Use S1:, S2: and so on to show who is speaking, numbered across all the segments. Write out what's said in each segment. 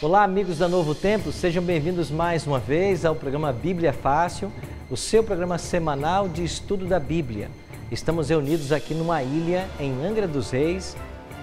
S1: Olá, amigos da Novo Tempo, sejam bem-vindos mais uma vez ao programa Bíblia Fácil, o seu programa semanal de estudo da Bíblia. Estamos reunidos aqui numa ilha em Angra dos Reis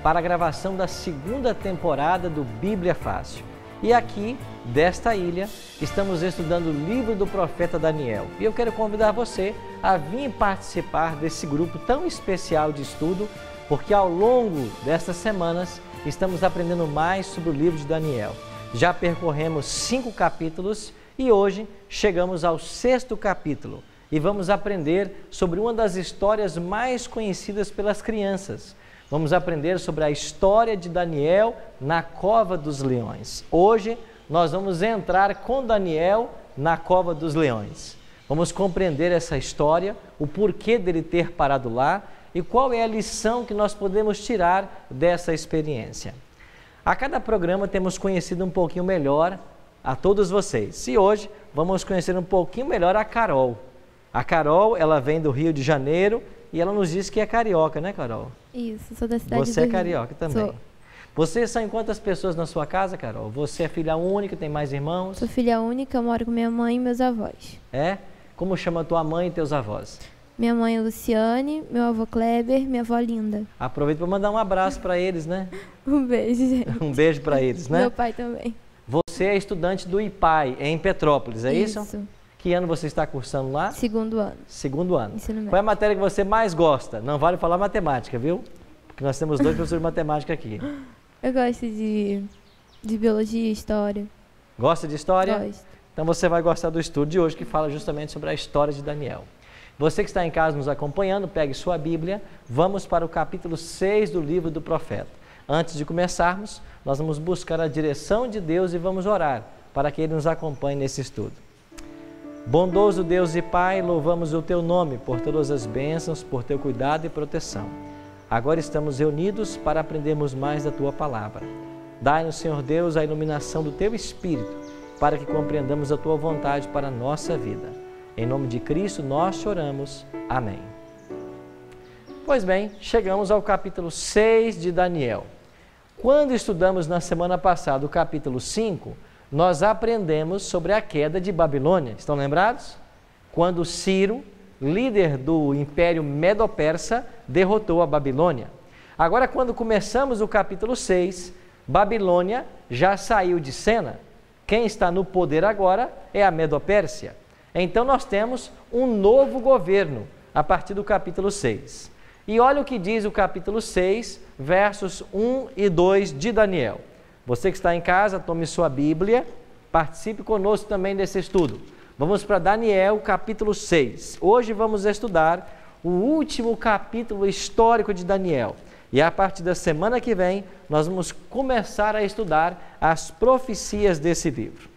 S1: para a gravação da segunda temporada do Bíblia Fácil. E aqui, desta ilha, estamos estudando o livro do profeta Daniel. E eu quero convidar você a vir participar desse grupo tão especial de estudo, porque ao longo destas semanas estamos aprendendo mais sobre o livro de Daniel. Já percorremos 5 capítulos e hoje chegamos ao 6º capítulo e vamos aprender sobre uma das histórias mais conhecidas pelas crianças. Vamos aprender sobre a história de Daniel na cova dos leões. Hoje nós vamos entrar com Daniel na cova dos leões. Vamos compreender essa história, o porquê dele ter parado lá e qual é a lição que nós podemos tirar dessa experiência. A cada programa temos conhecido um pouquinho melhor a todos vocês. E hoje vamos conhecer um pouquinho melhor a Carol. A Carol, ela vem do Rio de Janeiro e ela nos disse que é carioca, né, Carol?
S2: Isso, sou da cidade do Rio.
S1: Você é carioca também.
S2: Sou.
S1: Vocês são em quantas pessoas na sua casa, Carol? Você é filha única, tem mais irmãos?
S2: Sou filha única, moro com minha mãe e meus avós.
S1: É? Como chama tua mãe e teus avós?
S2: Minha mãe é Luciane, meu avô Kleber, minha avó Linda.
S1: Aproveita para mandar um abraço para eles, né?
S2: Um beijo, gente.
S1: Um beijo para eles, né?
S2: Meu pai também.
S1: Você é estudante do IPAI, em Petrópolis, é isso?
S2: Isso.
S1: Que ano você está cursando lá?
S2: 2º ano.
S1: 2º ano.
S2: Ensino médio.
S1: Qual é a matéria que você mais gosta? Não vale falar matemática, viu? Porque nós temos 2 professores de matemática aqui.
S2: Eu gosto de biologia e história.
S1: Gosta de história?
S2: Gosto.
S1: Então você vai gostar do estudo de hoje, que fala justamente sobre a história de Daniel. Você que está em casa nos acompanhando, pegue sua Bíblia, vamos para o capítulo 6 do livro do profeta. Antes de começarmos, nós vamos buscar a direção de Deus e vamos orar para que Ele nos acompanhe nesse estudo. Bondoso Deus e Pai, louvamos o Teu nome por todas as bênçãos, por Teu cuidado e proteção. Agora estamos reunidos para aprendermos mais da Tua palavra. Dai-nos, Senhor Deus, a iluminação do Teu Espírito, para que compreendamos a Tua vontade para a nossa vida. Em nome de Cristo nós choramos. Amém. Pois bem, chegamos ao capítulo 6 de Daniel. Quando estudamos na semana passada o capítulo 5, nós aprendemos sobre a queda de Babilônia. Estão lembrados? Quando Ciro, líder do Império Medo-Persa, derrotou a Babilônia. Agora, quando começamos o capítulo 6, Babilônia já saiu de cena. Quem está no poder agora é a Medo-Pérsia. Então nós temos um novo governo a partir do capítulo 6. E olha o que diz o capítulo 6, versos 1 e 2 de Daniel. Você que está em casa, tome sua Bíblia, participe conosco também desse estudo. Vamos para Daniel, capítulo 6. Hoje vamos estudar o último capítulo histórico de Daniel. E a partir da semana que vem, nós vamos começar a estudar as profecias desse livro.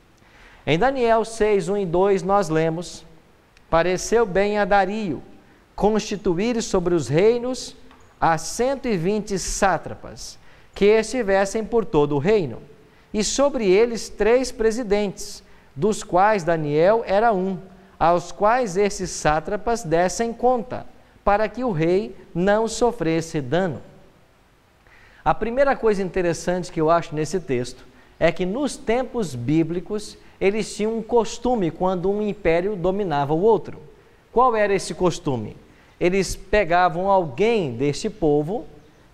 S1: Em Daniel 6, 1 e 2, nós lemos: pareceu bem a Dario constituir sobre os reinos a 120 sátrapas, que estivessem por todo o reino, e sobre eles 3 presidentes, dos quais Daniel era um, aos quais esses sátrapas dessem conta, para que o rei não sofresse dano. A primeira coisa interessante que eu acho nesse texto é que nos tempos bíblicos eles tinham um costume quando um império dominava o outro. Qual era esse costume? Eles pegavam alguém deste povo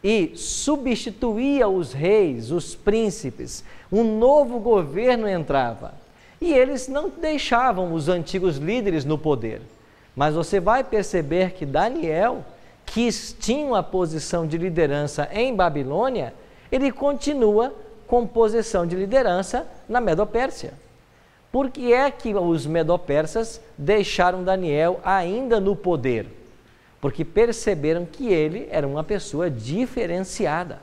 S1: e substituía os reis, os príncipes. Um novo governo entrava. E eles não deixavam os antigos líderes no poder. Mas você vai perceber que Daniel, que tinha uma posição de liderança em Babilônia, ele continua com posição de liderança na Medo-Pérsia. Por que é que os Medo-Persas deixaram Daniel ainda no poder? Porque perceberam que ele era uma pessoa diferenciada.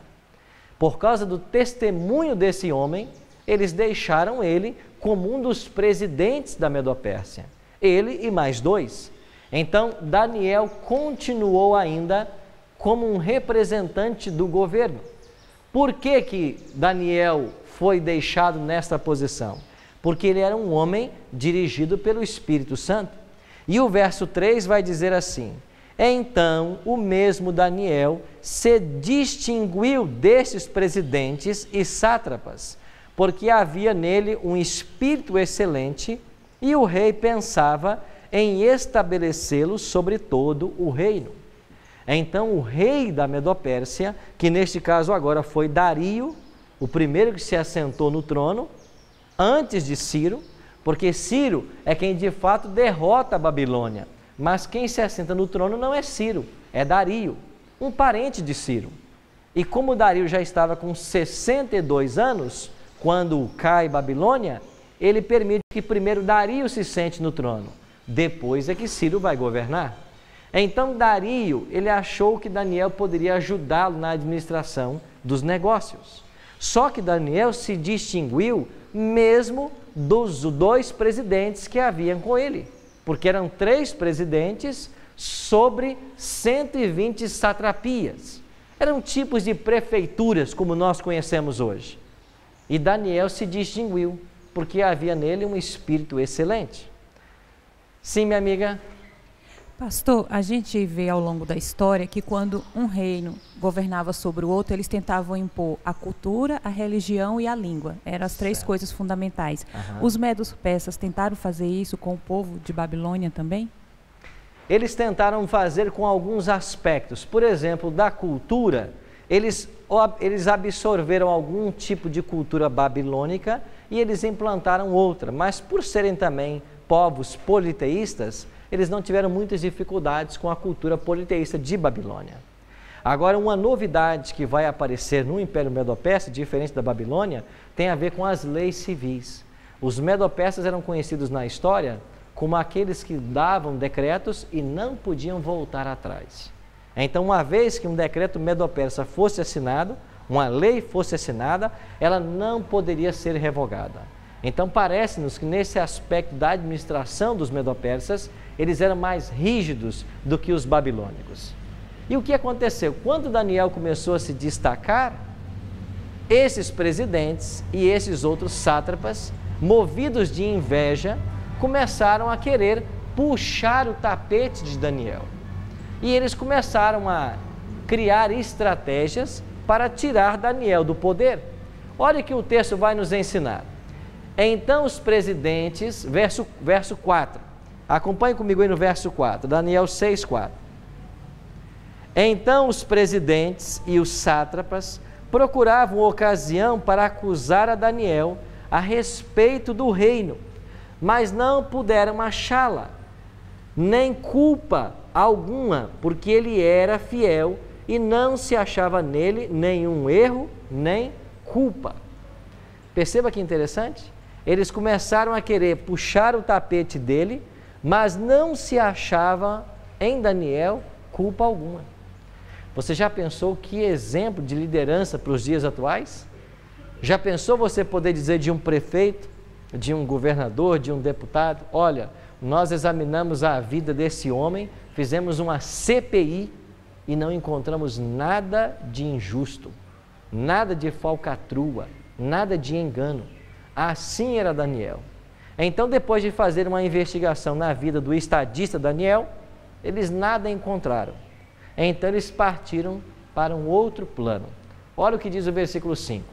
S1: Por causa do testemunho desse homem, eles deixaram ele como um dos presidentes da Medo-Pérsia. Ele e mais 2. Então, Daniel continuou ainda como um representante do governo. Por que que Daniel foi deixado nesta posição? Porque ele era um homem dirigido pelo Espírito Santo. E o verso 3 vai dizer assim: então o mesmo Daniel se distinguiu destes presidentes e sátrapas, porque havia nele um espírito excelente, e o rei pensava em estabelecê-lo sobre todo o reino. Então o rei da Medopérsia, que neste caso agora foi Dario, o primeiro que se assentou no trono, antes de Ciro, porque Ciro é quem de fato derrota a Babilônia, mas quem se assenta no trono não é Ciro, é Dario, um parente de Ciro. E como Dario já estava com 62 anos, quando cai Babilônia, ele permite que primeiro Dario se sente no trono, depois é que Ciro vai governar. Então Dario, ele achou que Daniel poderia ajudá-lo na administração dos negócios. Só que Daniel se distinguiu mesmo dos 2 presidentes que haviam com ele, porque eram 3 presidentes sobre 120 satrapias. Eram tipos de prefeituras como nós conhecemos hoje. E Daniel se distinguiu, porque havia nele um espírito excelente. Sim, minha amiga?
S3: Pastor, a gente vê ao longo da história que quando um reino governava sobre o outro, eles tentavam impor a cultura, a religião e a língua. Eram as 3 coisas fundamentais. Os medos-persas tentaram fazer isso com o povo de Babilônia também?
S1: Eles tentaram fazer com alguns aspectos. Por exemplo, da cultura, eles absorveram algum tipo de cultura babilônica e eles implantaram outra. Mas por serem também povos politeístas, eles não tiveram muitas dificuldades com a cultura politeísta de Babilônia. Agora, uma novidade que vai aparecer no Império Medo-Persa, diferente da Babilônia, tem a ver com as leis civis. Os Medo-Persas eram conhecidos na história como aqueles que davam decretos e não podiam voltar atrás. Então, uma vez que um decreto Medo-Persa fosse assinado, uma lei fosse assinada, ela não poderia ser revogada. Então, parece-nos que nesse aspecto da administração dos Medo-Persas, eles eram mais rígidos do que os babilônicos. E o que aconteceu? Quando Daniel começou a se destacar, esses presidentes e esses outros sátrapas, movidos de inveja, começaram a querer puxar o tapete de Daniel. E eles começaram a criar estratégias para tirar Daniel do poder. Olha que o texto vai nos ensinar. Então os presidentes, verso 4, acompanhe comigo aí no verso 4, Daniel 6, 4. Então os presidentes e os sátrapas procuravam ocasião para acusar a Daniel a respeito do reino, mas não puderam achá-la, nem culpa alguma, porque ele era fiel e não se achava nele nenhum erro, nem culpa. Perceba que interessante? Eles começaram a querer puxar o tapete dele, mas não se achava em Daniel culpa alguma. Você já pensou que exemplo de liderança para os dias atuais? Já pensou você poder dizer de um prefeito, de um governador, de um deputado, olha, nós examinamos a vida desse homem, fizemos uma CPI e não encontramos nada de injusto, nada de falcatrua, nada de engano. Assim era Daniel. Então, depois de fazer uma investigação na vida do estadista Daniel, eles nada encontraram. Então, eles partiram para um outro plano. Olha o que diz o versículo 5.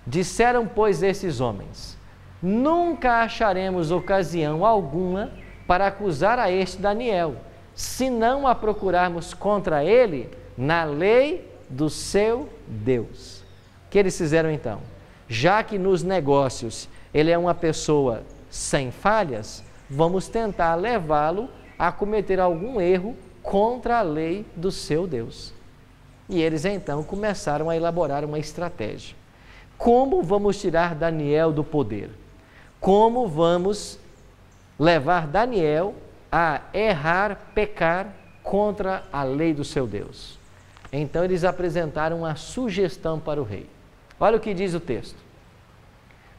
S1: Disseram, pois, esses homens: nunca acharemos ocasião alguma para acusar a este Daniel, se não a procurarmos contra ele na lei do seu Deus. O que eles fizeram então? Já que nos negócios ele é uma pessoa sem falhas, vamos tentar levá-lo a cometer algum erro contra a lei do seu Deus. E eles então começaram a elaborar uma estratégia. Como vamos tirar Daniel do poder? Como vamos levar Daniel a errar, pecar contra a lei do seu Deus? Então eles apresentaram uma sugestão para o rei. Olha o que diz o texto.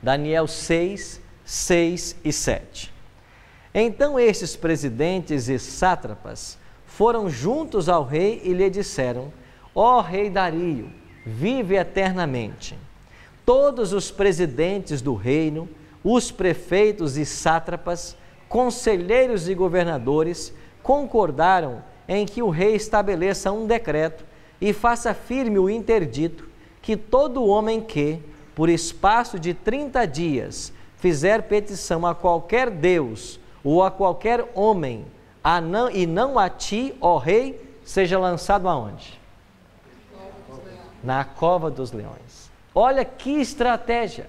S1: Daniel 6, 6 e 7. Então estes presidentes e sátrapas foram juntos ao rei e lhe disseram: ó rei Dario, vive eternamente. Todos os presidentes do reino, os prefeitos e sátrapas, conselheiros e governadores concordaram em que o rei estabeleça um decreto e faça firme o interdito que todo homem que, por espaço de 30 dias, fizer petição a qualquer Deus ou a qualquer homem, e não a ti, ó rei, seja lançado aonde? Na cova dos leões. Olha que estratégia.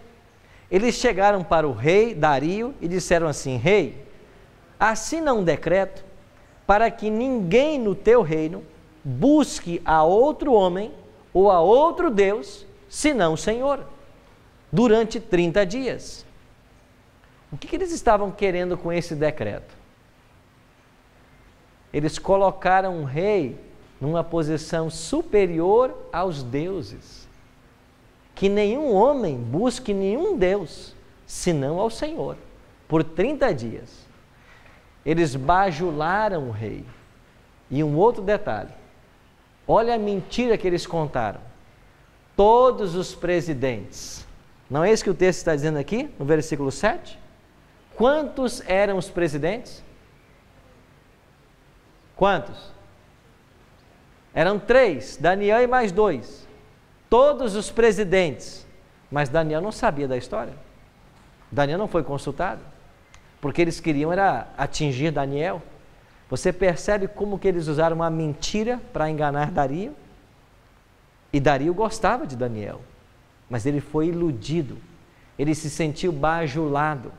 S1: Eles chegaram para o rei Dario e disseram assim: rei, assina um decreto para que ninguém no teu reino busque a outro homem ou a outro Deus, senão o Senhor, durante 30 dias. O que eles estavam querendo com esse decreto? Eles colocaram um rei numa posição superior aos deuses. Que nenhum homem busque nenhum Deus, senão ao Senhor, por 30 dias. Eles bajularam o rei. E um outro detalhe, olha a mentira que eles contaram. Todos os presidentes, não é isso que o texto está dizendo aqui, no versículo 7? Quantos eram os presidentes? Quantos? Eram 3, Daniel e mais 2. Todos os presidentes. Mas Daniel não sabia da história. Daniel não foi consultado. Porque eles queriam era atingir Daniel. Você percebe como que eles usaram uma mentira para enganar Dario? E Dario gostava de Daniel. Mas ele foi iludido. Ele se sentiu bajulado.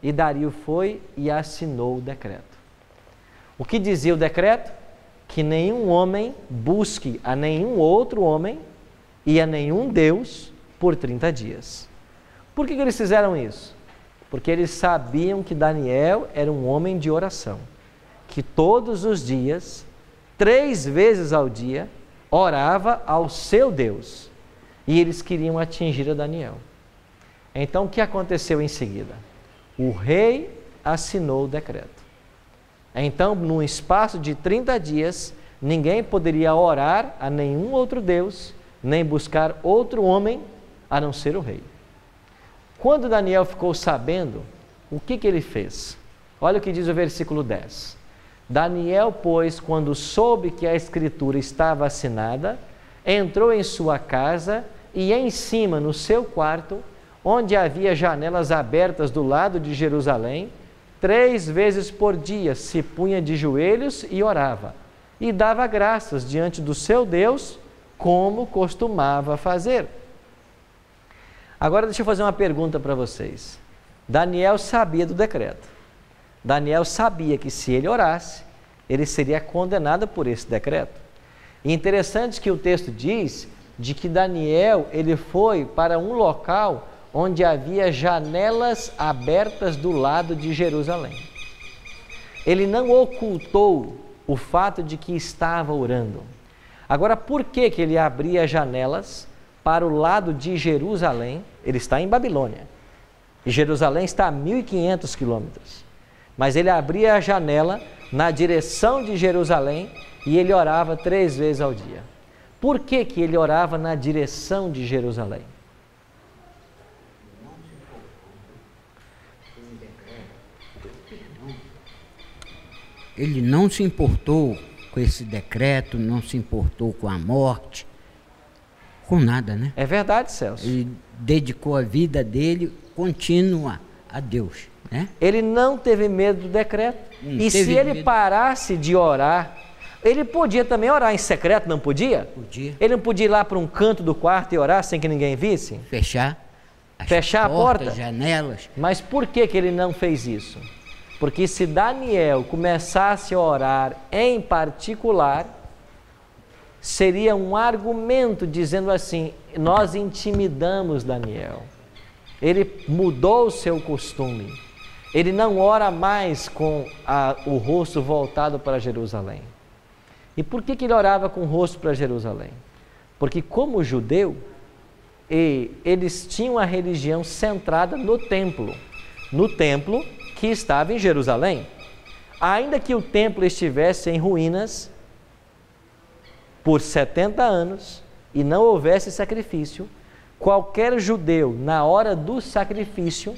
S1: E Dario foi e assinou o decreto. O que dizia o decreto? Que nenhum homem busque a nenhum outro homem e a nenhum Deus por 30 dias. Por que eles fizeram isso? Porque eles sabiam que Daniel era um homem de oração, que todos os dias, 3 vezes ao dia, orava ao seu Deus. E eles queriam atingir a Daniel. Então, o que aconteceu em seguida? O rei assinou o decreto. Então, num espaço de 30 dias, ninguém poderia orar a nenhum outro Deus, nem buscar outro homem, a não ser o rei. Quando Daniel ficou sabendo, o que ele fez? Olha o que diz o versículo 10. Daniel, pois, quando soube que a escritura estava assinada, entrou em sua casa e em cima, no seu quarto, onde havia janelas abertas do lado de Jerusalém, 3 vezes por dia se punha de joelhos e orava, e dava graças diante do seu Deus, como costumava fazer. Agora deixa eu fazer uma pergunta para vocês. Daniel sabia do decreto. Daniel sabia que se ele orasse, ele seria condenado por esse decreto. E interessante que o texto diz de que Daniel ele foi para um local onde havia janelas abertas do lado de Jerusalém. Ele não ocultou o fato de que estava orando. Agora, por que ele abria janelas para o lado de Jerusalém? Ele está em Babilônia. E Jerusalém está a 1.500 quilômetros. Mas ele abria a janela na direção de Jerusalém e ele orava 3 vezes ao dia. Por que ele orava na direção de Jerusalém?
S4: Ele não se importou com esse decreto, não se importou com a morte, com nada, né?
S1: É verdade, Celso.
S4: Ele dedicou a vida dele contínua a Deus, né?
S1: Ele não teve medo do decreto. E se ele parasse de orar, ele podia também orar em secreto, não podia?
S4: Podia.
S1: Ele não podia ir lá para um canto do quarto e orar sem que ninguém visse?
S4: Fechar
S1: a porta,
S4: janelas.
S1: Mas por que ele não fez isso? Porque se Daniel começasse a orar em particular, seria um argumento dizendo assim: nós intimidamos Daniel. Ele mudou o seu costume. Ele não ora mais com o rosto voltado para Jerusalém. E por que ele orava com o rosto para Jerusalém? Porque como judeu, eles tinham a religião centrada no templo que estava em Jerusalém. Ainda que o templo estivesse em ruínas por 70 anos e não houvesse sacrifício, qualquer judeu, na hora do sacrifício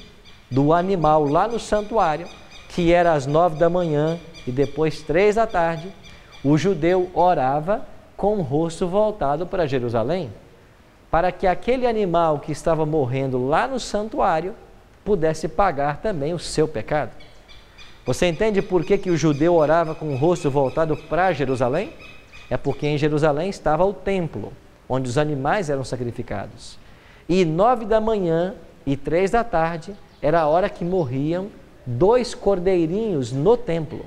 S1: do animal lá no santuário, que era às 9 da manhã e depois 3 da tarde, o judeu orava com o rosto voltado para Jerusalém, para que aquele animal que estava morrendo lá no santuário pudesse pagar também o seu pecado. Você entende por que o judeu orava com o rosto voltado para Jerusalém? É porque em Jerusalém estava o templo, onde os animais eram sacrificados. E 9 da manhã e 3 da tarde era a hora que morriam 2 cordeirinhos no templo.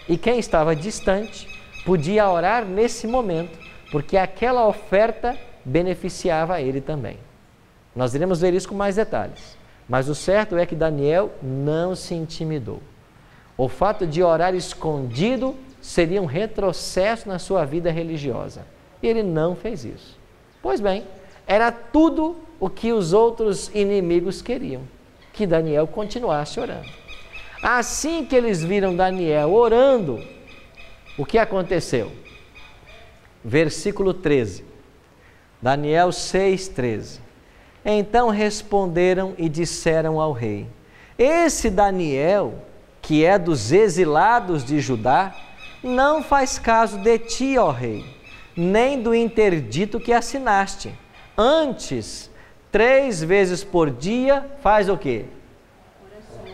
S1: E quem estava distante podia orar nesse momento, porque aquela oferta beneficiava ele também. Nós iremos ver isso com mais detalhes. Mas o certo é que Daniel não se intimidou. O fato de orar escondido seria um retrocesso na sua vida religiosa. E ele não fez isso. Pois bem, era tudo o que os outros inimigos queriam, que Daniel continuasse orando. Assim que eles viram Daniel orando, o que aconteceu? Versículo 13. Daniel 6:13. Então responderam e disseram ao rei: esse Daniel, que é dos exilados de Judá, não faz caso de ti, ó rei, nem do interdito que assinaste. Antes, 3 vezes por dia, faz o quê?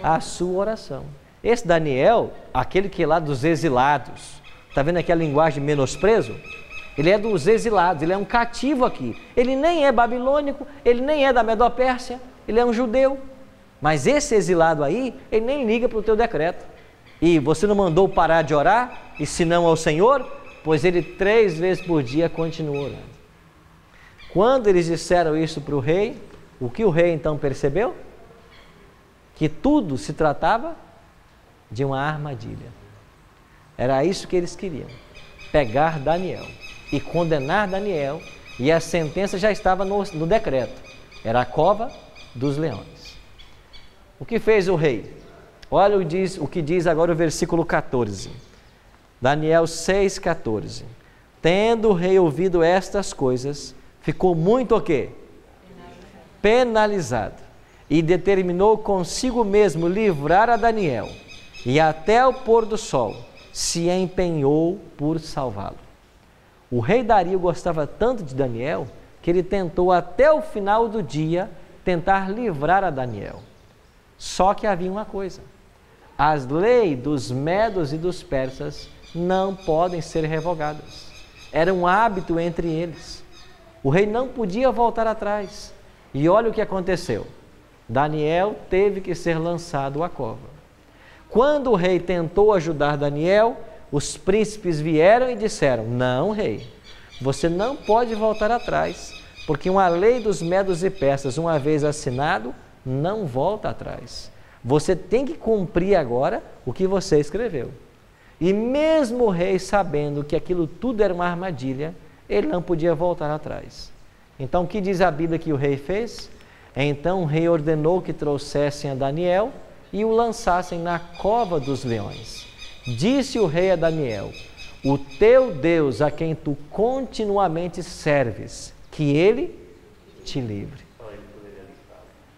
S1: A sua oração. Esse Daniel, aquele que é lá dos exilados, está vendo aqui a linguagem de menosprezo? Ele é dos exilados, ele é um cativo aqui. Ele nem é babilônico, ele nem é da Medo-Pérsia, ele é um judeu. Mas esse exilado aí, ele nem liga para o teu decreto. E você não mandou parar de orar, e se não ao Senhor, pois ele 3 vezes por dia continua orando. Quando eles disseram isso para o rei, o que o rei então percebeu? Que tudo se tratava de uma armadilha. Era isso que eles queriam, pegar Daniel e condenar Daniel, e a sentença já estava no decreto, era a cova dos leões. O que fez o rei? Olha o que diz agora o versículo 14. Daniel 6,14. Tendo o rei ouvido estas coisas, ficou muito o quê? Penalizado. E determinou consigo mesmo livrar a Daniel. E até o pôr do sol se empenhou por salvá-lo. O rei Dario gostava tanto de Daniel que ele tentou até o final do dia tentar livrar a Daniel. Só que havia uma coisa: as leis dos medos e dos persas não podem ser revogadas. Era um hábito entre eles. O rei não podia voltar atrás. E olha o que aconteceu. Daniel teve que ser lançado à cova. Quando o rei tentou ajudar Daniel, os príncipes vieram e disseram: não, rei, você não pode voltar atrás, porque uma lei dos medos e persas, uma vez assinado, não volta atrás. Você tem que cumprir agora o que você escreveu. E mesmo o rei sabendo que aquilo tudo era uma armadilha, ele não podia voltar atrás. Então, o que diz a Bíblia que o rei fez? Então o rei ordenou que trouxessem a Daniel e o lançassem na cova dos leões. Disse o rei a Daniel: o teu Deus, a quem tu continuamente serves, que ele te livre.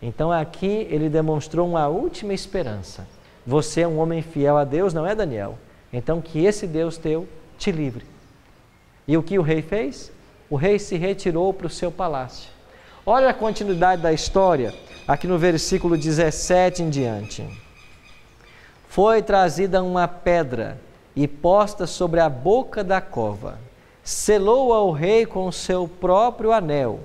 S1: Então aqui ele demonstrou uma última esperança. Você é um homem fiel a Deus, não é, Daniel? Então que esse Deus teu te livre. E o que o rei fez? O rei se retirou para o seu palácio. Olha a continuidade da história, aqui no versículo 17 em diante. Foi trazida uma pedra e posta sobre a boca da cova. Selou ao rei com o seu próprio anel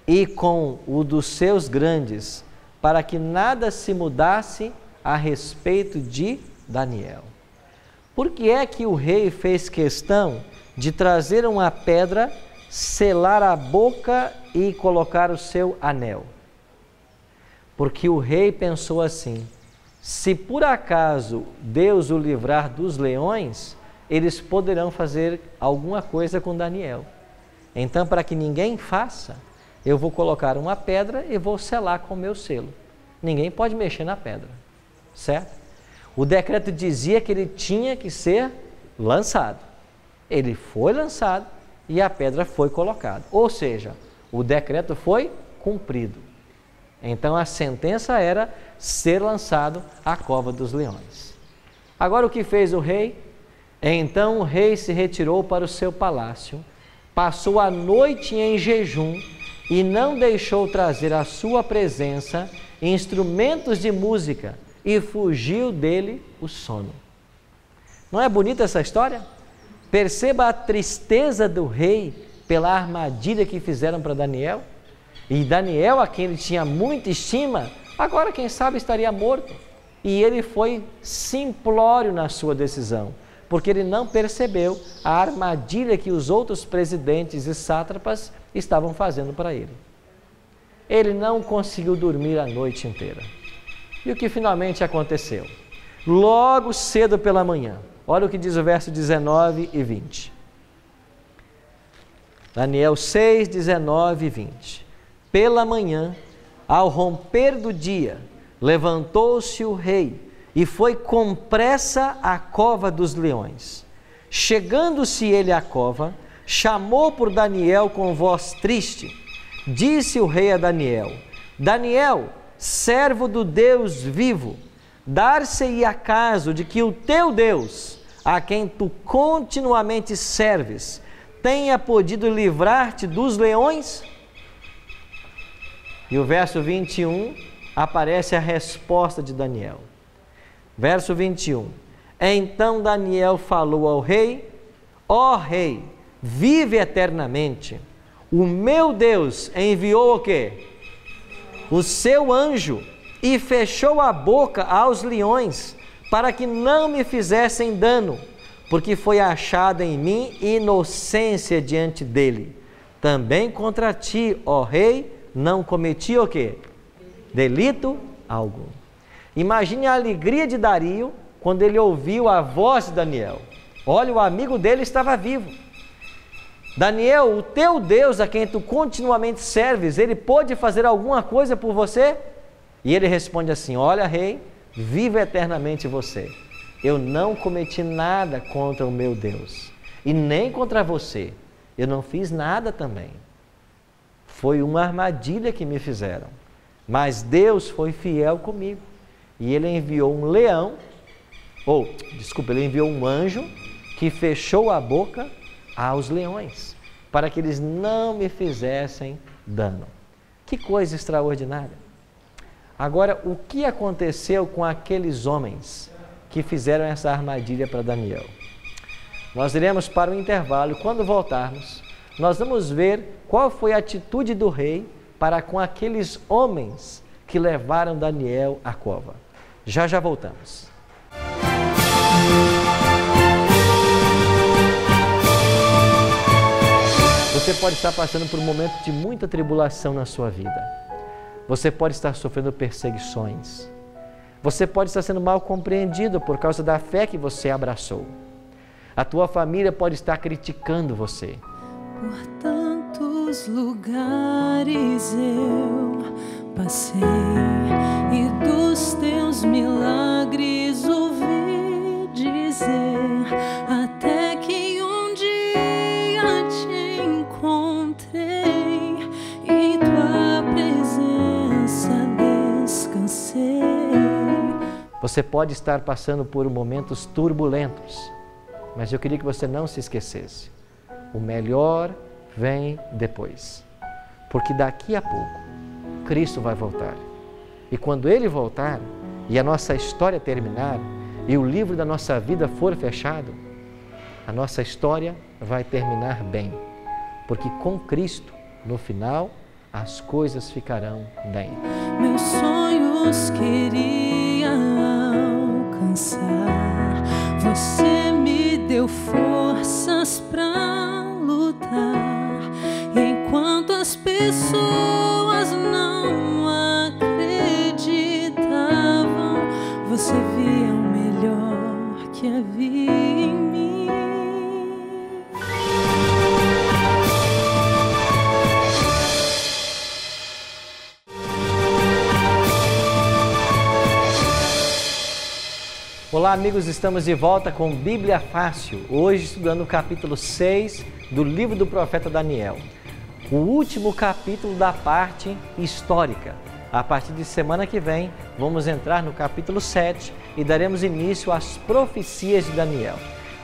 S1: e com o dos seus grandes, para que nada se mudasse a respeito de Daniel. Por que é que o rei fez questão de trazer uma pedra, selar a boca e colocar o seu anel? Porque o rei pensou assim: se por acaso Deus o livrar dos leões, eles poderão fazer alguma coisa com Daniel. Então, para que ninguém faça, eu vou colocar uma pedra e vou selar com o meu selo. Ninguém pode mexer na pedra, certo? O decreto dizia que ele tinha que ser lançado. Ele foi lançado e a pedra foi colocada. Ou seja, o decreto foi cumprido. Então a sentença era ser lançado à cova dos leões. Agora o que fez o rei? Então o rei se retirou para o seu palácio, passou a noite em jejum e não deixou trazer à sua presença instrumentos de música, e fugiu dele o sono. Não é bonita essa história? Perceba a tristeza do rei pela armadilha que fizeram para Daniel. E Daniel, a quem ele tinha muita estima, agora quem sabe estaria morto. E ele foi simplório na sua decisão, porque ele não percebeu a armadilha que os outros presidentes e sátrapas estavam fazendo para ele. Ele não conseguiu dormir a noite inteira. E o que finalmente aconteceu? Logo cedo pela manhã, olha o que diz o verso 19 e 20. Daniel 6, 19 e 20. Pela manhã, ao romper do dia, levantou-se o rei e foi com pressa à cova dos leões. Chegando-se ele à cova, chamou por Daniel com voz triste. Disse o rei a Daniel: Daniel, servo do Deus vivo, dar-se-ia caso de que o teu Deus, a quem tu continuamente serves, tenha podido livrar-te dos leões? E o verso 21 aparece a resposta de Daniel. Verso 21. Então Daniel falou ao rei: ó rei, vive eternamente. O meu Deus enviou o quê? O seu anjo, e fechou a boca aos leões, para que não me fizessem dano, porque foi achada em mim inocência diante dele. Também contra ti, ó rei, não cometi o quê? Delito algum. Imagine a alegria de Dario quando ele ouviu a voz de Daniel. Olha, o amigo dele estava vivo. Daniel, o teu Deus, a quem tu continuamente serves, ele pôde fazer alguma coisa por você? E ele responde assim: olha, rei, viva eternamente você. Eu não cometi nada contra o meu Deus, e nem contra você. Eu não fiz nada também. Foi uma armadilha que me fizeram. Mas Deus foi fiel comigo. E ele enviou um leão, ele enviou um anjo que fechou a boca aos leões, para que eles não me fizessem dano. Que coisa extraordinária! Agora, o que aconteceu com aqueles homens que fizeram essa armadilha para Daniel? Nós iremos para o intervalo. Quando voltarmos, nós vamos ver qual foi a atitude do rei para com aqueles homens que levaram Daniel à cova. Já voltamos. Você pode estar passando por um momento de muita tribulação na sua vida. Você pode estar sofrendo perseguições. Você pode estar sendo mal compreendido por causa da fé que você abraçou. A tua família pode estar criticando você.
S5: Por tantos lugares eu passei e dos teus milagres ouvi dizer, até que um dia te encontrei e em tua presença descansei.
S1: Você pode estar passando por momentos turbulentos, mas eu queria que você não se esquecesse. O melhor vem depois, porque daqui a pouco Cristo vai voltar. E quando Ele voltar e a nossa história terminar e o livro da nossa vida for fechado, a nossa história vai terminar bem, porque com Cristo, no final, as coisas ficarão bem.
S5: Meus sonhos queria alcançar, você me deu forças para lutar, e enquanto as pessoas não acreditavam, você via o melhor que havia em mim.
S1: Olá amigos, estamos de volta com Bíblia Fácil, hoje estudando o capítulo 6 do livro do profeta Daniel, o último capítulo da parte histórica. A partir de semana que vem, vamos entrar no capítulo 7 e daremos início às profecias de Daniel.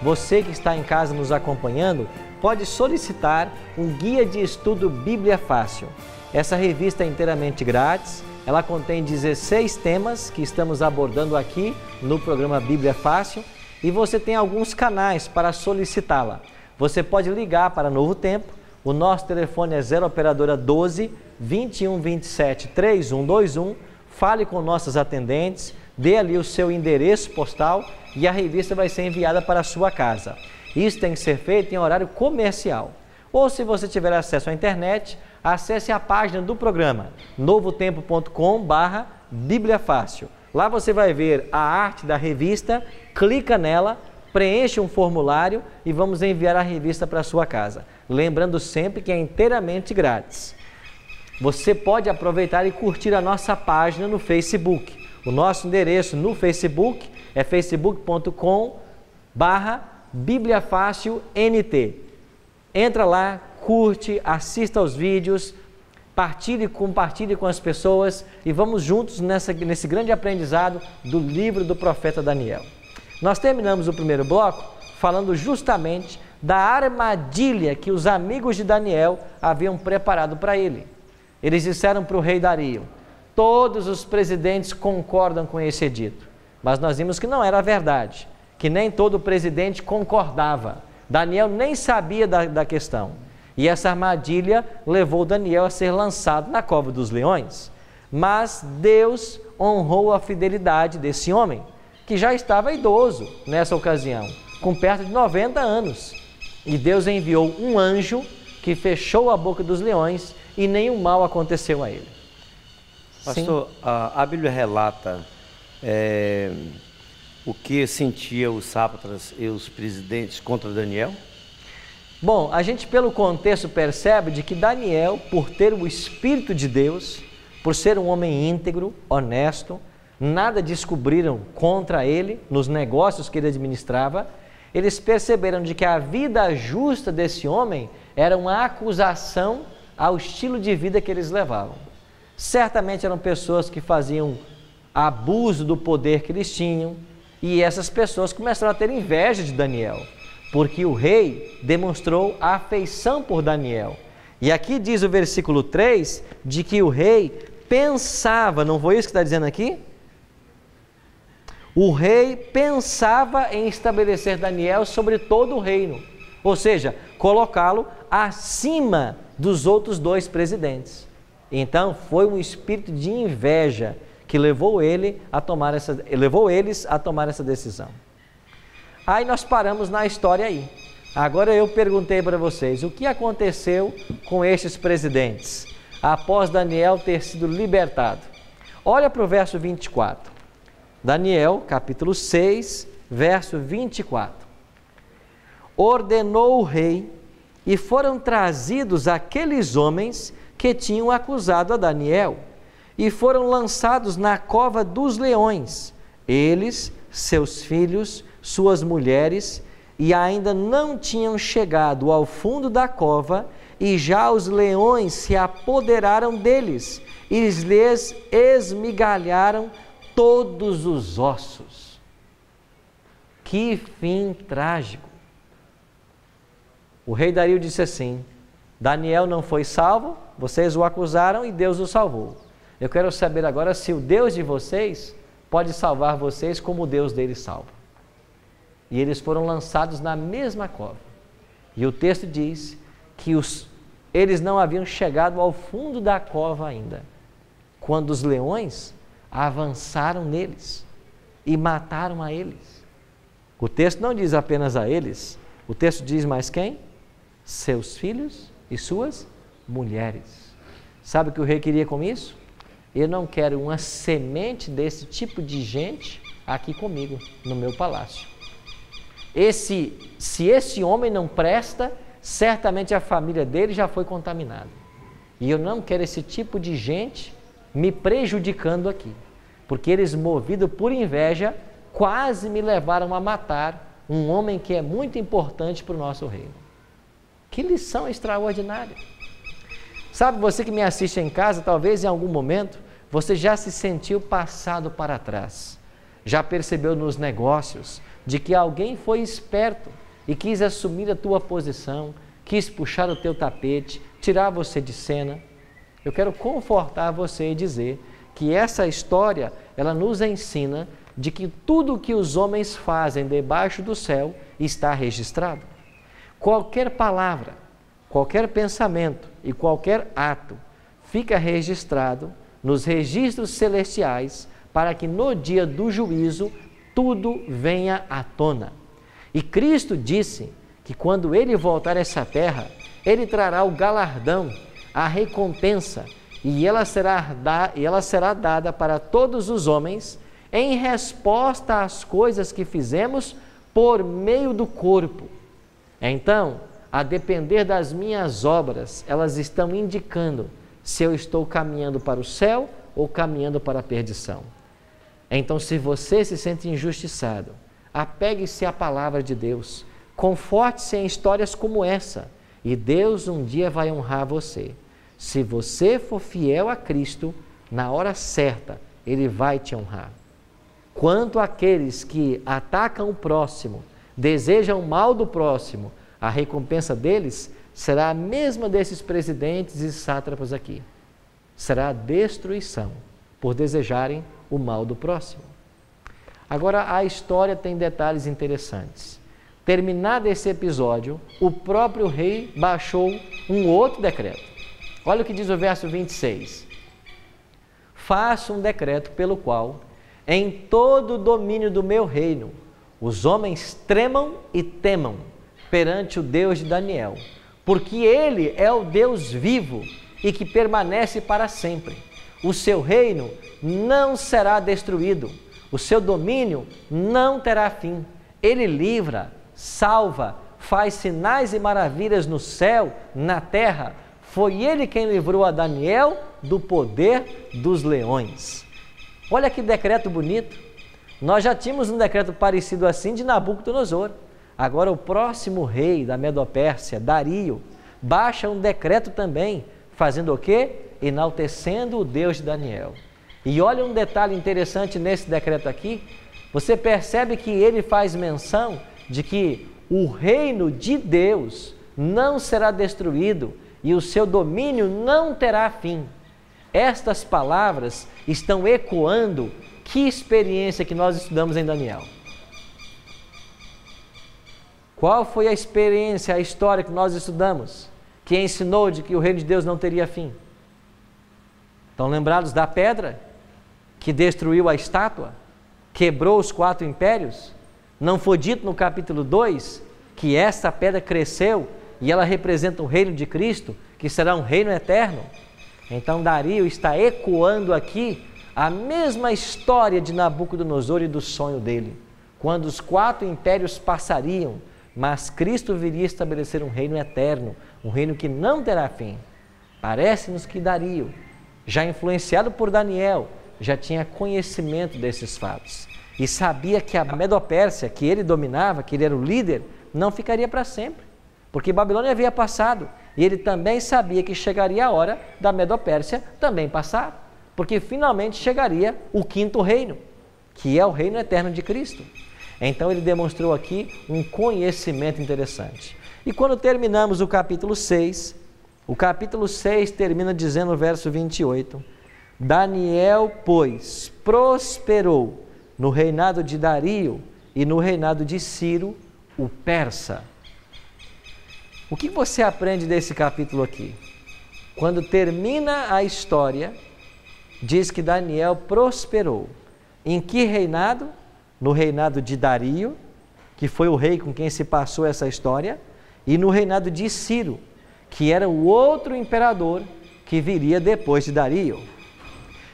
S1: Você que está em casa nos acompanhando, pode solicitar um guia de estudo Bíblia Fácil. Essa revista é inteiramente grátis, ela contém 16 temas que estamos abordando aqui no programa Bíblia Fácil e você tem alguns canais para solicitá-la. Você pode ligar para Novo Tempo, o nosso telefone é 0 operadora 12 21 27 3121, fale com nossos atendentes, dê ali o seu endereço postal e a revista vai ser enviada para a sua casa. Isso tem que ser feito em horário comercial. Ou se você tiver acesso à internet, acesse a página do programa novotempo.com/Bíblia Fácil. Lá você vai ver a arte da revista, clica nela, preenche um formulário e vamos enviar a revista para a sua casa. Lembrando sempre que é inteiramente grátis. Você pode aproveitar e curtir a nossa página no Facebook. O nosso endereço no Facebook é facebook.com/Bíblia Fácil NT. Entra lá, curte, assista aos vídeos, compartilhe com as pessoas e vamos juntos nesse grande aprendizado do livro do profeta Daniel. Nós terminamos o primeiro bloco falando justamente da armadilha que os amigos de Daniel haviam preparado para ele. Eles disseram para o rei Dario: todos os presidentes concordam com esse edito. Mas nós vimos que não era verdade, que nem todo presidente concordava. Daniel nem sabia da questão. E essa armadilha levou Daniel a ser lançado na cova dos leões. Mas Deus honrou a fidelidade desse homem, que já estava idoso nessa ocasião, com perto de 90 anos. E Deus enviou um anjo que fechou a boca dos leões e nenhum mal aconteceu a ele.
S6: Pastor, a Bíblia relata o que sentiam os sátrapas e os presidentes contra Daniel?
S1: Bom, a gente pelo contexto percebe de que Daniel, por ter o Espírito de Deus, por ser um homem íntegro, honesto, nada descobriram contra ele nos negócios que ele administrava, eles perceberam de que a vida justa desse homem era uma acusação ao estilo de vida que eles levavam. Certamente eram pessoas que faziam abuso do poder que eles tinham, e essas pessoas começaram a ter inveja de Daniel, porque o rei demonstrou afeição por Daniel. E aqui diz o versículo 3, de que o rei pensava, não foi isso que está dizendo aqui? O rei pensava em estabelecer Daniel sobre todo o reino, ou seja, colocá-lo acima dos outros dois presidentes. Então foi um espírito de inveja que levou eles a tomar essa decisão. Aí nós paramos na história aí. Agora eu perguntei para vocês, o que aconteceu com estes presidentes após Daniel ter sido libertado? Olha para o verso 24. Daniel, capítulo 6, verso 24. Ordenou o rei e foram trazidos aqueles homens que tinham acusado a Daniel e foram lançados na cova dos leões, eles, seus filhos, suas mulheres, e ainda não tinham chegado ao fundo da cova e já os leões se apoderaram deles e lhes esmigalharam todos os ossos. Que fim trágico! O rei Dario disse assim: Daniel não foi salvo, vocês o acusaram e Deus o salvou. Eu quero saber agora se o Deus de vocês pode salvar vocês como o Deus deles salva. E eles foram lançados na mesma cova. E o texto diz que eles não haviam chegado ao fundo da cova ainda, quando os leões avançaram neles e mataram a eles. O texto não diz apenas a eles, o texto diz mais quem? Seus filhos e suas mulheres. Sabe o que o rei queria com isso? Eu não quero uma semente desse tipo de gente aqui comigo, no meu palácio. Se esse homem não presta, certamente a família dele já foi contaminada. E eu não quero esse tipo de gente me prejudicando aqui. Porque eles, movidos por inveja, quase me levaram a matar um homem que é muito importante para o nosso reino. Que lição extraordinária! Sabe, você que me assiste em casa, talvez em algum momento, você já se sentiu passado para trás. Já percebeu nos negócios de que alguém foi esperto e quis assumir a tua posição, quis puxar o teu tapete, tirar você de cena. Eu quero confortar você e dizer que essa história, ela nos ensina de que tudo que os homens fazem debaixo do céu está registrado. Qualquer palavra, qualquer pensamento e qualquer ato fica registrado nos registros celestiais para que no dia do juízo tudo venha à tona. E Cristo disse que quando Ele voltar a essa terra, Ele trará o galardão, a recompensa, e ela será dada para todos os homens em resposta às coisas que fizemos por meio do corpo. Então, a depender das minhas obras, elas estão indicando se eu estou caminhando para o céu ou caminhando para a perdição. Então, se você se sente injustiçado, apegue-se à palavra de Deus, conforte-se em histórias como essa, e Deus um dia vai honrar você. Se você for fiel a Cristo, na hora certa, Ele vai te honrar. Quanto àqueles que atacam o próximo, desejam o mal do próximo, a recompensa deles será a mesma desses presidentes e sátrapas aqui. Será a destruição por desejarem o mal do próximo. Agora, a história tem detalhes interessantes. Terminado esse episódio, o próprio rei baixou um outro decreto. Olha o que diz o verso 26. Faço um decreto pelo qual, em todo o domínio do meu reino, os homens tremam e temam perante o Deus de Daniel, porque Ele é o Deus vivo e que permanece para sempre. O seu reino não será destruído, o seu domínio não terá fim. Ele livra, salva, faz sinais e maravilhas no céu, na terra. Foi Ele quem livrou a Daniel do poder dos leões. Olha que decreto bonito. Nós já tínhamos um decreto parecido assim de Nabucodonosor. Agora o próximo rei da Medopérsia, Dario, baixa um decreto também, fazendo o quê? Enaltecendo o Deus de Daniel. E olha um detalhe interessante nesse decreto aqui, você percebe que ele faz menção de que o reino de Deus não será destruído e o seu domínio não terá fim. Estas palavras estão ecoando que experiência que nós estudamos em Daniel. Qual foi a experiência, a história que nós estudamos, que ensinou de que o reino de Deus não teria fim? Estão lembrados da pedra que destruiu a estátua, quebrou os 4 impérios? Não foi dito no capítulo 2 que essa pedra cresceu e ela representa o reino de Cristo, que será um reino eterno? Então Dario está ecoando aqui a mesma história de Nabucodonosor e do sonho dele, quando os 4 impérios passariam, mas Cristo viria estabelecer um reino eterno, um reino que não terá fim. Parece-nos que Dario, já influenciado por Daniel, já tinha conhecimento desses fatos e sabia que a Medopérsia, que ele dominava, que ele era o líder, não ficaria para sempre, porque Babilônia havia passado, e ele também sabia que chegaria a hora da Medopérsia também passar, porque finalmente chegaria o 5º reino, que é o reino eterno de Cristo. Então ele demonstrou aqui um conhecimento interessante. E quando terminamos o capítulo 6 termina dizendo no verso 28, Daniel, pois, prosperou no reinado de Dario e no reinado de Ciro, o persa. O que você aprende desse capítulo aqui? Quando termina a história, diz que Daniel prosperou. Em que reinado? No reinado de Dario, que foi o rei com quem se passou essa história, e no reinado de Ciro, que era o outro imperador que viria depois de Dario.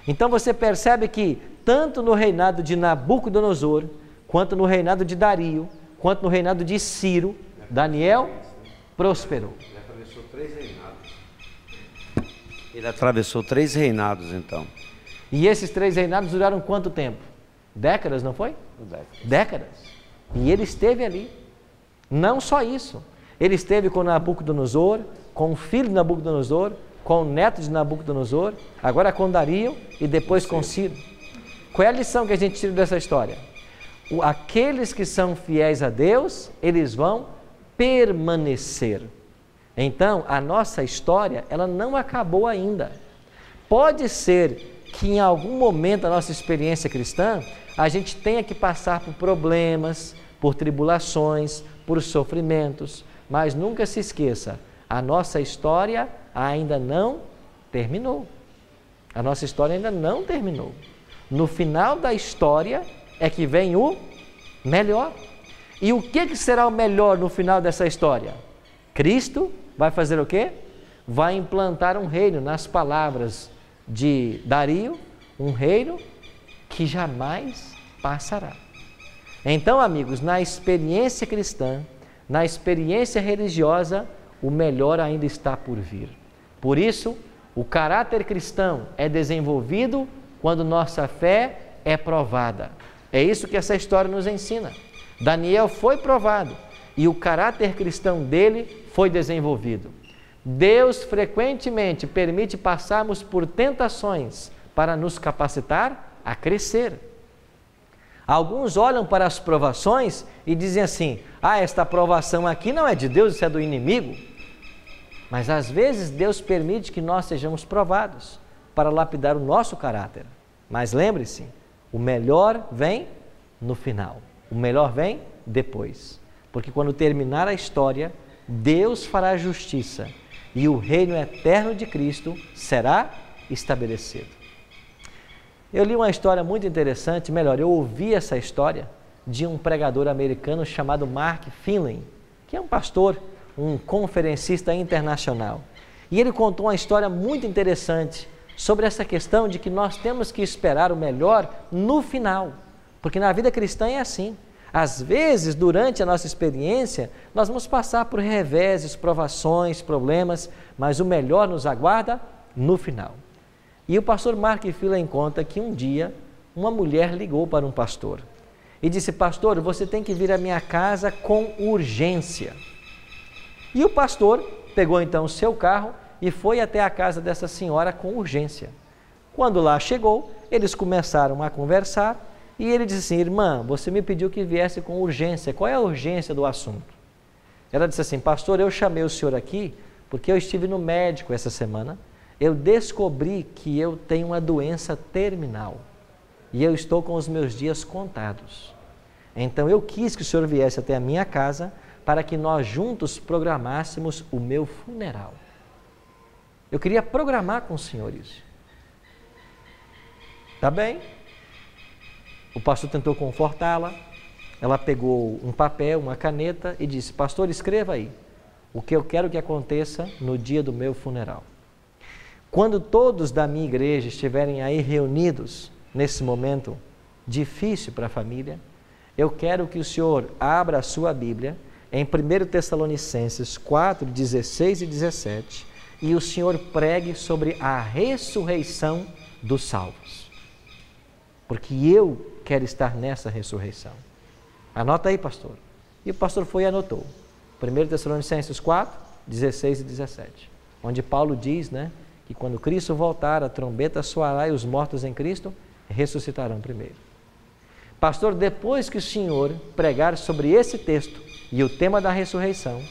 S1: Então você percebe que tanto no reinado de Nabucodonosor, quanto no reinado de Dario, quanto no reinado de Ciro, Daniel prosperou.
S6: Ele atravessou 3 reinados. Ele atravessou 3 reinados, então.
S1: E esses 3 reinados duraram quanto tempo? Décadas, não foi? Décadas. E ele esteve ali. Não só isso. Ele esteve com Nabucodonosor, com o filho de Nabucodonosor, com o neto de Nabucodonosor, agora com Dario e depois com Ciro. Qual é a lição que a gente tira dessa história? Aqueles que são fiéis a Deus, eles vão permanecer. Então, a nossa história, ela não acabou ainda. Pode ser que em algum momento da nossa experiência cristã, a gente tenha que passar por problemas, por tribulações, por sofrimentos, mas nunca se esqueça, a nossa história ainda não terminou. A nossa história ainda não terminou. No final da história é que vem o melhor. E o que será o melhor no final dessa história? Cristo vai fazer o quê? Vai implantar um reino, nas palavras de Dario, um reino que jamais passará. Então, amigos, na experiência cristã, na experiência religiosa, o melhor ainda está por vir. Por isso, o caráter cristão é desenvolvido quando nossa fé é provada. É isso que essa história nos ensina. Daniel foi provado e o caráter cristão dele foi desenvolvido. Deus frequentemente permite passarmos por tentações para nos capacitar a crescer. Alguns olham para as provações e dizem assim: esta provação aqui não é de Deus, isso é do inimigo. Mas às vezes Deus permite que nós sejamos provados para lapidar o nosso caráter. Mas lembre-se, o melhor vem no final. O melhor vem depois. Porque quando terminar a história, Deus fará justiça e o reino eterno de Cristo será estabelecido. Eu li uma história muito interessante, melhor, eu ouvi essa história de um pregador americano chamado Mark Finley, que é um pastor, um conferencista internacional. E ele contou uma história muito interessante sobre essa questão de que nós temos que esperar o melhor no final. Porque na vida cristã é assim. Às vezes, durante a nossa experiência, nós vamos passar por reveses, provações, problemas, mas o melhor nos aguarda no final. E o pastor Mark Finley conta que um dia uma mulher ligou para um pastor e disse: pastor, você tem que vir à minha casa com urgência. E o pastor pegou então o seu carro e foi até a casa dessa senhora com urgência. Quando lá chegou, eles começaram a conversar e ele disse assim: irmã, você me pediu que viesse com urgência, qual é a urgência do assunto? Ela disse assim: pastor, eu chamei o senhor aqui porque eu estive no médico essa semana, eu descobri que eu tenho uma doença terminal e eu estou com os meus dias contados. Então eu quis que o senhor viesse até a minha casa para que nós juntos programássemos o meu funeral. Eu queria programar com os senhores. Tá bem? O pastor tentou confortá-la, ela pegou um papel, uma caneta e disse: pastor, escreva aí o que eu quero que aconteça no dia do meu funeral. Quando todos da minha igreja estiverem aí reunidos nesse momento difícil para a família, eu quero que o senhor abra a sua Bíblia em 1 Tessalonicenses 4, 16 e 17 e o senhor pregue sobre a ressurreição dos salvos. Porque eu quero estar nessa ressurreição. Anota aí, pastor. E o pastor foi e anotou. 1 Tessalonicenses 4, 16 e 17. Onde Paulo diz, que quando Cristo voltar, a trombeta soará e os mortos em Cristo ressuscitarão primeiro. Pastor, depois que o senhor pregar sobre esse texto e o tema da ressurreição,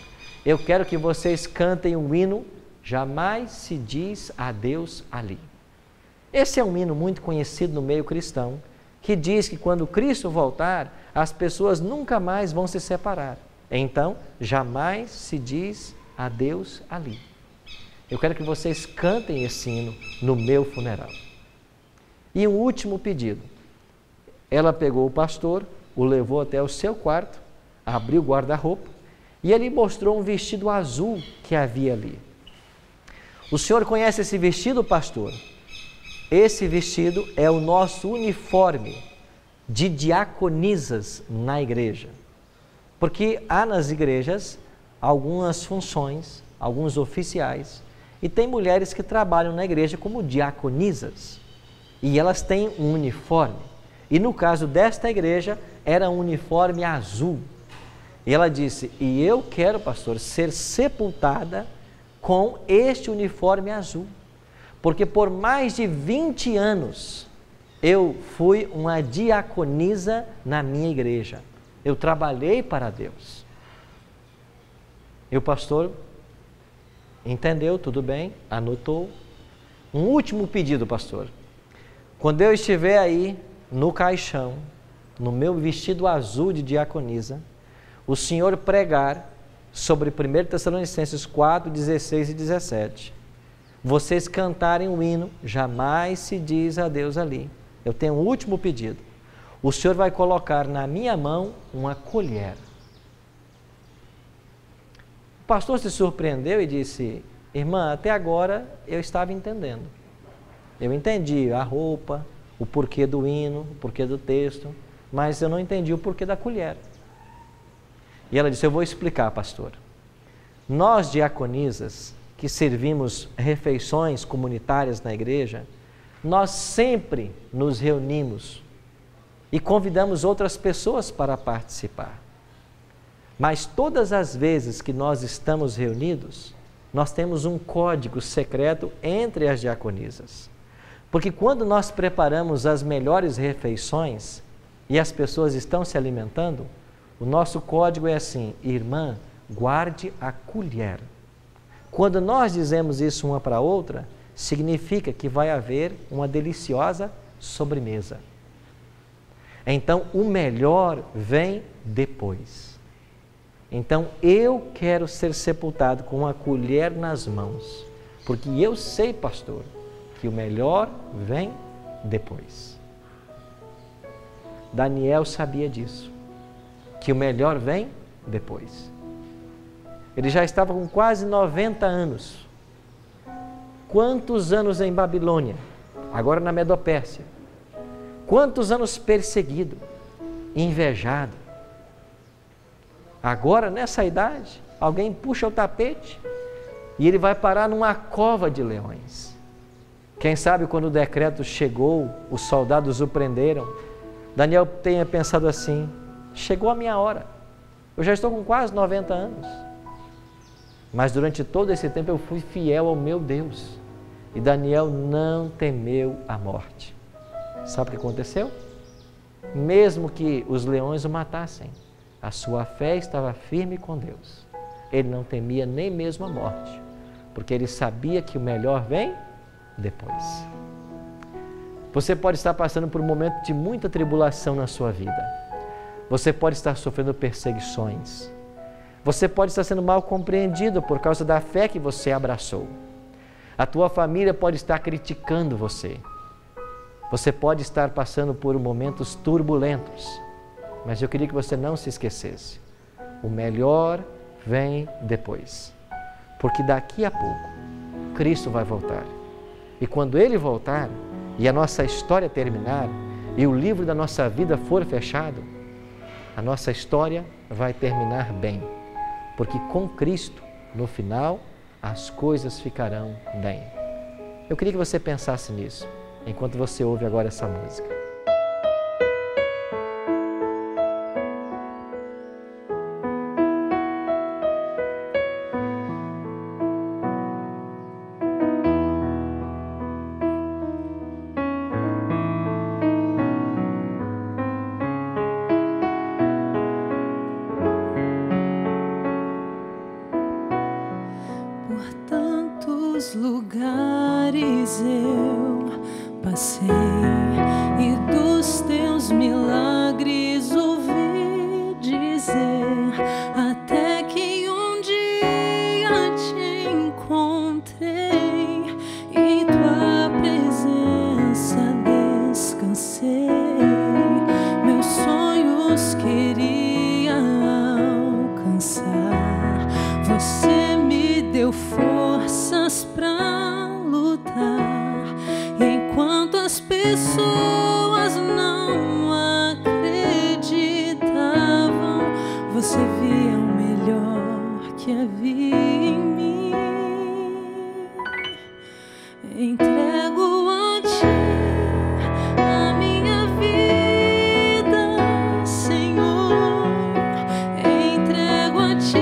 S1: eu quero que vocês cantem o hino Jamais se diz adeus ali. Esse é um hino muito conhecido no meio cristão, que diz que quando Cristo voltar, as pessoas nunca mais vão se separar. Então, jamais se diz adeus ali. Eu quero que vocês cantem esse hino no meu funeral. E um último pedido. Ela pegou o pastor, o levou até o seu quarto, abriu o guarda-roupa e ele mostrou um vestido azul que havia ali. O senhor conhece esse vestido, pastor? Esse vestido é o nosso uniforme de diaconisas na igreja. Porque há nas igrejas algumas funções, alguns oficiais, e tem mulheres que trabalham na igreja como diaconisas. E elas têm um uniforme. E no caso desta igreja, era um uniforme azul. E ela disse: e eu quero, pastor, ser sepultada com este uniforme azul. Porque por mais de 20 anos, eu fui uma diaconisa na minha igreja. Eu trabalhei para Deus. E o pastor entendeu, tudo bem, anotou. Um último pedido, pastor. Quando eu estiver aí no caixão, no meu vestido azul de diaconisa, o senhor pregar sobre 1 Tessalonicenses 4, 16 e 17. Vocês cantarem o hino, jamais se diz adeus ali. Eu tenho um último pedido. O senhor vai colocar na minha mão uma colher. O pastor se surpreendeu e disse: irmã, até agora eu estava entendendo. Eu entendi a roupa, o porquê do hino, o porquê do texto, mas eu não entendi o porquê da colher. E ela disse: eu vou explicar, pastor. Nós, diaconisas, que servimos refeições comunitárias na igreja, nós sempre nos reunimos e convidamos outras pessoas para participar. Mas todas as vezes que nós estamos reunidos, nós temos um código secreto entre as diaconisas. Porque quando nós preparamos as melhores refeições e as pessoas estão se alimentando, o nosso código é assim: irmã, guarde a colher. Quando nós dizemos isso uma para a outra, significa que vai haver uma deliciosa sobremesa. Então, o melhor vem depois. Então, eu quero ser sepultado com uma colher nas mãos, porque eu sei, pastor, que o melhor vem depois. Daniel sabia disso, que o melhor vem depois. Ele já estava com quase 90 anos. Quantos anos em Babilônia? Agora na Medopérsia. Quantos anos perseguido, invejado. Agora, nessa idade, alguém puxa o tapete e ele vai parar numa cova de leões. Quem sabe quando o decreto chegou, os soldados o prenderam, Daniel tenha pensado assim: chegou a minha hora, eu já estou com quase 90 anos. Mas durante todo esse tempo eu fui fiel ao meu Deus. E Daniel não temeu a morte. Sabe o que aconteceu? Mesmo que os leões o matassem, a sua fé estava firme com Deus. Ele não temia nem mesmo a morte, porque ele sabia que o melhor vem depois. Você pode estar passando por um momento de muita tribulação na sua vida. Você pode estar sofrendo perseguições. Você pode estar sendo mal compreendido por causa da fé que você abraçou. A tua família pode estar criticando você. Você pode estar passando por momentos turbulentos. Mas eu queria que você não se esquecesse. O melhor vem depois. Porque daqui a pouco, Cristo vai voltar. E quando Ele voltar, e a nossa história terminar, e o livro da nossa vida for fechado, a nossa história vai terminar bem. Porque com Cristo, no final, as coisas ficarão bem. Eu queria que você pensasse nisso, enquanto você ouve agora essa música.
S5: Lugares eu passei e dos teus milagres ouvi dizer, até que um dia te encontrei e em tua presença descansei. Meus sonhos queria alcançar, você me deu forças pra lutar, enquanto as pessoas não acreditavam, você via o melhor que havia em mim. Entrego a ti a minha vida, Senhor. Entrego a ti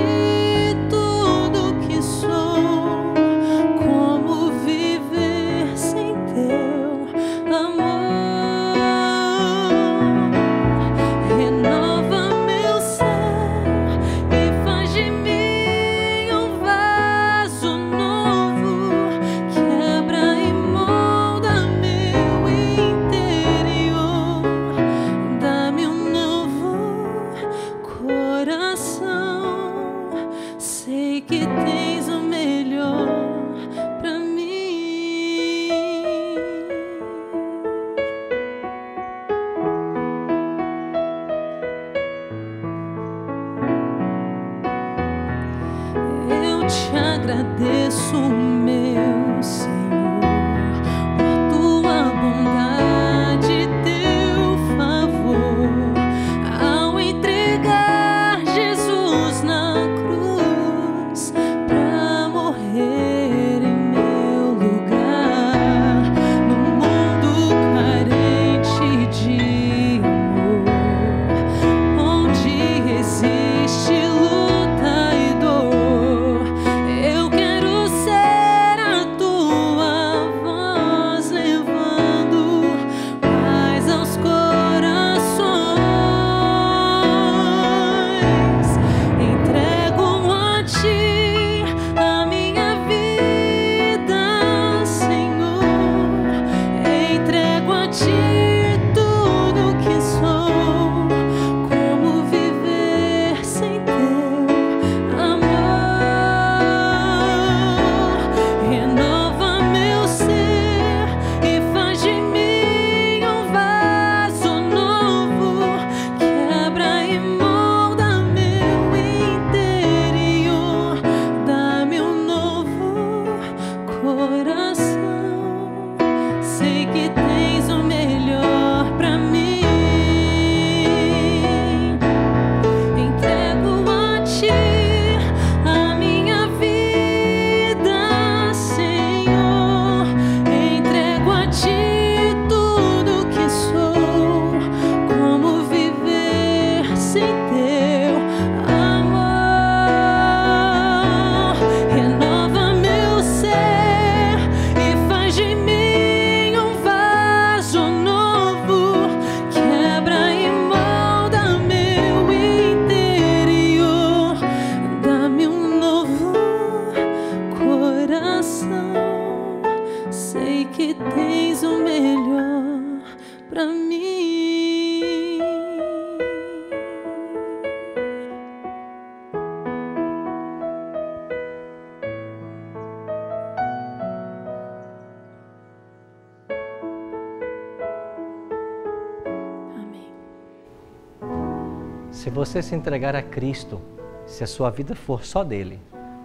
S1: Se você se entregar a Cristo, se a sua vida for só dele,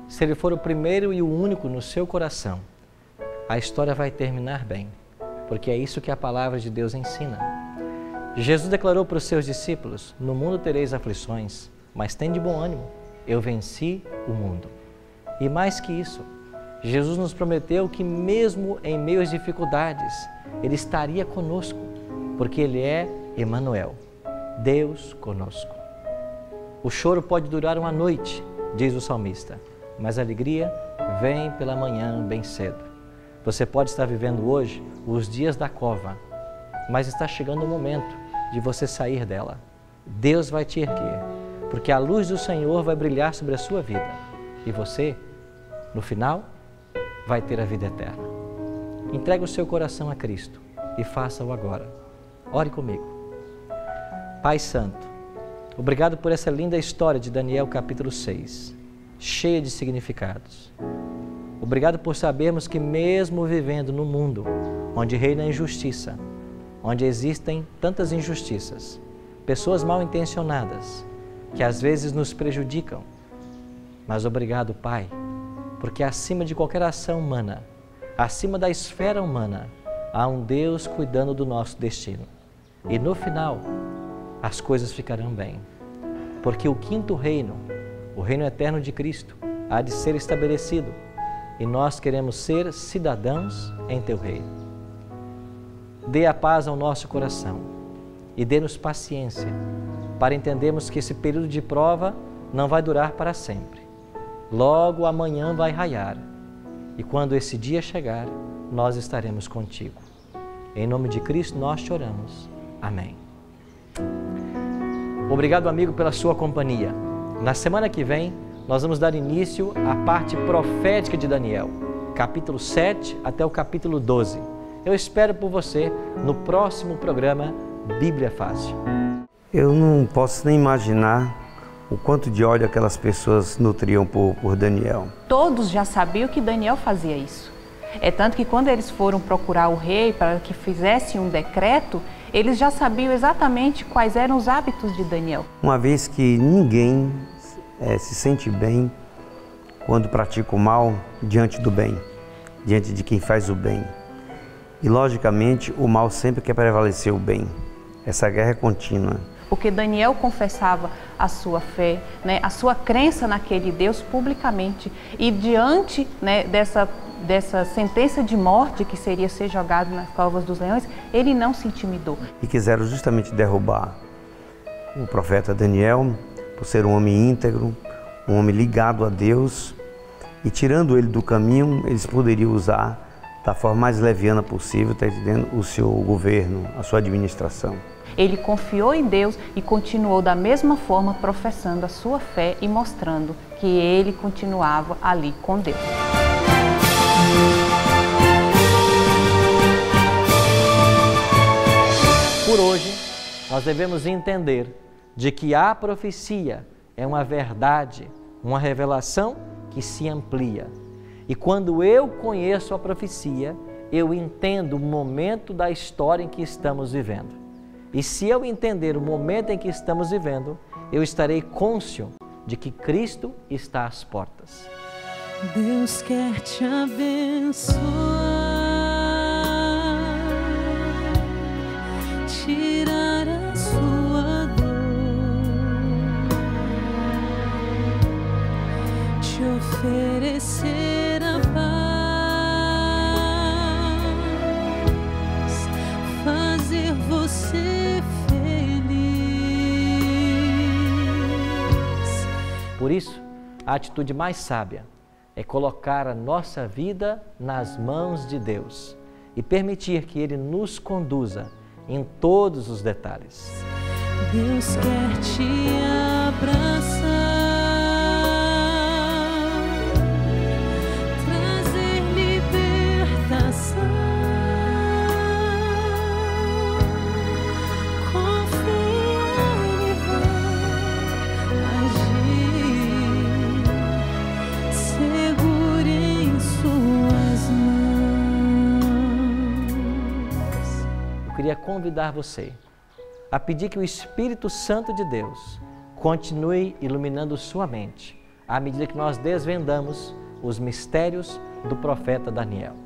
S1: se ele for o primeiro e o único no seu coração, a história vai terminar bem, porque é isso que a palavra de Deus ensina. Jesus declarou para os seus discípulos: no mundo tereis aflições, mas tende bom ânimo, eu venci o mundo. E mais que isso, Jesus nos prometeu que mesmo em meio às dificuldades, Ele estaria conosco, porque Ele é Emanuel, Deus conosco. O choro pode durar uma noite, diz o salmista, mas a alegria vem pela manhã bem cedo. Você pode estar vivendo hoje os dias da cova, mas está chegando o momento de você sair dela. Deus vai te erguer, porque a luz do Senhor vai brilhar sobre a sua vida e você, no final, vai ter a vida eterna. Entregue o seu coração a Cristo e faça-o agora. Ore comigo. Pai Santo, obrigado por essa linda história de Daniel capítulo 6, cheia de significados. Obrigado por sabermos que mesmo vivendo num mundo onde reina a injustiça, onde existem tantas injustiças, pessoas mal intencionadas, que às vezes nos prejudicam, mas obrigado, Pai, porque acima de qualquer ação humana, acima da esfera humana, há um Deus cuidando do nosso destino. E no final, as coisas ficarão bem, porque o quinto reino, o reino eterno de Cristo, há de ser estabelecido e nós queremos ser cidadãos em Teu reino. Dê a paz ao nosso coração e dê-nos paciência para entendermos que esse período de prova não vai durar para sempre. Logo amanhã vai raiar e quando esse dia chegar, nós estaremos contigo. Em nome de Cristo nós te oramos. Amém. Obrigado, amigo, pela sua companhia. Na semana que vem, nós vamos dar início à parte profética de Daniel, capítulo 7 até o capítulo 12. Eu espero por você no próximo programa Bíblia Fácil.
S6: Eu não posso nem imaginar o quanto de ódio aquelas pessoas nutriam por Daniel.
S3: Todos já sabiam que Daniel fazia isso. É tanto que quando eles foram procurar o rei para que fizesse um decreto, eles já sabiam exatamente quais eram os hábitos de Daniel.
S6: Uma vez que ninguém se sente bem quando pratica o mal diante do bem, diante de quem faz o bem. E, logicamente, o mal sempre quer prevalecer o bem. Essa guerra é contínua.
S3: Porque Daniel confessava a sua fé, né, a sua crença naquele Deus publicamente. E diante, né, dessa sentença de morte que seria ser jogado nas covas dos leões, ele não se intimidou.
S6: E quiseram justamente derrubar o profeta Daniel, por ser um homem íntegro, um homem ligado a Deus, e tirando ele do caminho, eles poderiam usar da forma mais leviana possível, está entendendo, o seu governo, a sua administração.
S3: Ele confiou em Deus e continuou da mesma forma professando a sua fé e mostrando que ele continuava ali com Deus.
S1: por hoje, nós devemos entender de que a profecia é uma verdade, uma revelação que se amplia. E quando eu conheço a profecia, eu entendo o momento da história em que estamos vivendo. E se eu entender o momento em que estamos vivendo, eu estarei cônscio de que Cristo está às portas.
S5: Deus quer te abençoar, tirar a sua dor, te oferecer a paz, fazer você feliz.
S1: Por isso, a atitude mais sábia é colocar a nossa vida nas mãos de Deus e permitir que Ele nos conduza em todos os detalhes.
S5: Deus quer te abraçar, trazer libertação, confiar e vai agir, seguro em suas mãos.
S1: Eu queria convidar você a pedir que o Espírito Santo de Deus continue iluminando sua mente à medida que nós desvendamos os mistérios do profeta Daniel.